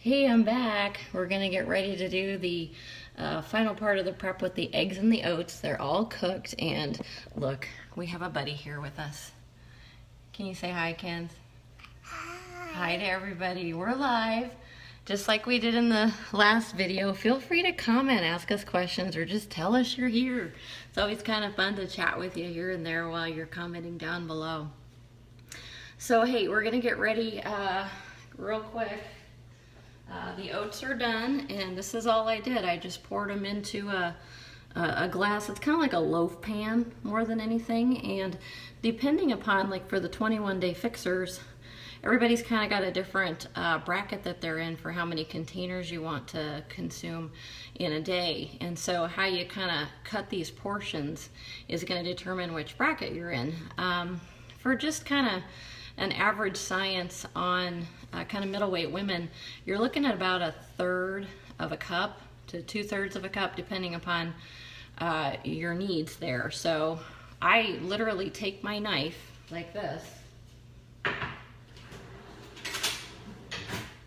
Hey, I'm back. We're gonna get ready to do the final part of the prep with the eggs and the oats. They're all cooked, and look, we have a buddy here with us. Can you say hi, Kens? Hi to everybody. We're live, just like we did in the last video. Feel free to comment, ask us questions, or just tell us you're here. It's always kind of fun to chat with you here and there while you're commenting down below. So hey, we're gonna get ready real quick. The oats are done, and this is all I did. I just poured them into a glass. It's kind of like a loaf pan more than anything, and depending upon, like for the 21-day fixers, everybody's kind of got a different bracket that they're in for how many containers you want to consume in a day. And so how you kind of cut these portions is going to determine which bracket you're in. For just kind of an average science on kind of middleweight women, you're looking at about 1/3 of a cup to 2/3 of a cup, depending upon your needs there. So I literally take my knife like this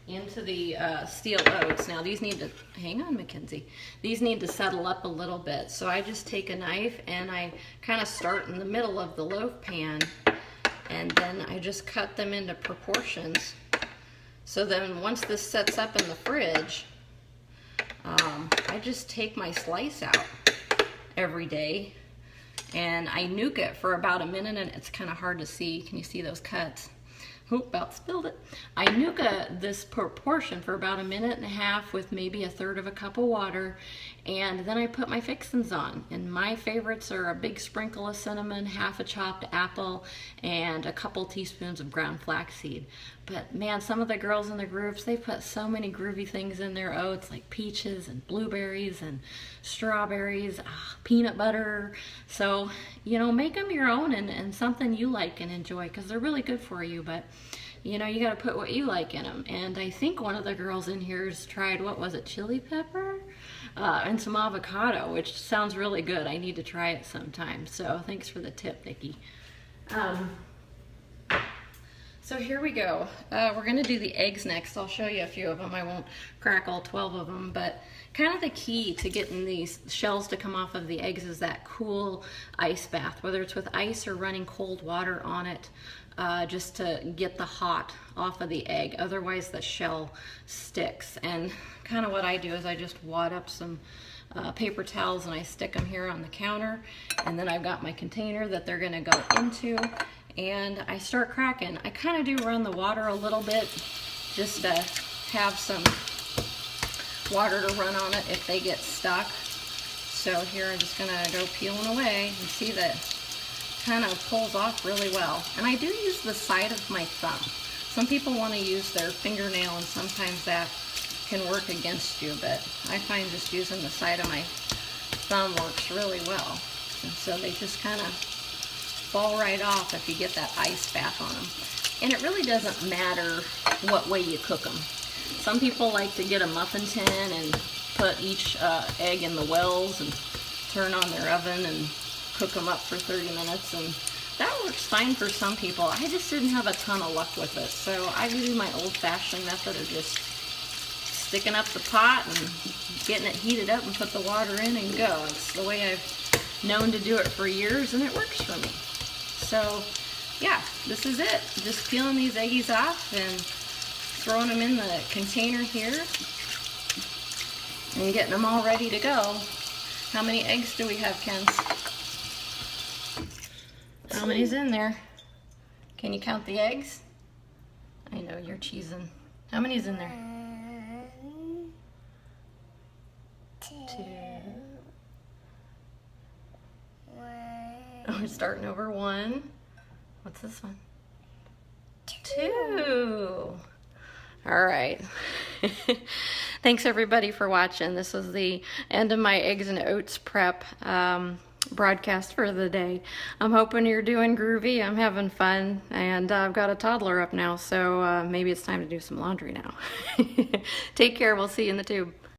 into the steel oats. Now these need to, hang on Mackenzie, these need to settle up a little bit. So I just take a knife and I kind of start in the middle of the loaf pan, and then I just cut them into proportions. So then once this sets up in the fridge, I just take my slice out every day and I nuke it for about a minute, and it's kind of hard to see. Can you see those cuts? Oop, about spilled it. I nuke this proportion for about 1.5 minutes with maybe 1/3 of a cup of water, and then I put my fixins on. And my favorites are a big sprinkle of cinnamon, half a chopped apple, and a couple teaspoons of ground flaxseed. But man, some of the girls in the groups, they put so many groovy things in their oats, like peaches and blueberries and strawberries, peanut butter. So, you know, make them your own and something you like and enjoy, because they're really good for you. But you know, you got to put what you like in them. And I think one of the girls in here has tried, what was it, chili pepper? And some avocado, which sounds really good. I need to try it sometime. So thanks for the tip, Nikki. So here we go. We're going to do the eggs next. I'll show you a few of them. I won't crack all 12 of them, but kind of the key to getting these shells to come off of the eggs is that cool ice bath, whether it's with ice or running cold water on it, just to get the hot off of the egg. Otherwise the shell sticks. And kind of what I do is I just wad up some paper towels and I stick them here on the counter, and then I've got my container that they're going to go into, and I start cracking. I kind of do run the water a little bit just to have some water to run on it if they get stuck. So here I'm just going to go peeling away, and see that kind of pulls off really well. And I do use the side of my thumb. Some people want to use their fingernail, and sometimes that can work against you, but I find just using the side of my thumb works really well. And so they just kind of fall right off if you get that ice bath on them. And it really doesn't matter what way you cook them. Some people like to get a muffin tin and put each egg in the wells and turn on their oven and cook them up for 30 minutes, and that works fine for some people. I just didn't have a ton of luck with it, so I do my old-fashioned method of just sticking up the pot and getting it heated up and put the water in and go. It's the way I've known to do it for years, and it works for me. So yeah, this is it. Just peeling these eggies off and throwing them in the container here and getting them all ready to go. How many eggs do we have, Ken? How many's in there? Can you count the eggs? I know you're cheesing. How many's in there? 2. Oh, we're starting over 1. What's this one? 2. All right. Thanks everybody for watching. This was the end of my eggs and oats prep broadcast for the day. I'm hoping you're doing groovy. I'm having fun, and I've got a toddler up now, so maybe it's time to do some laundry now. Take care. We'll see you in the tube.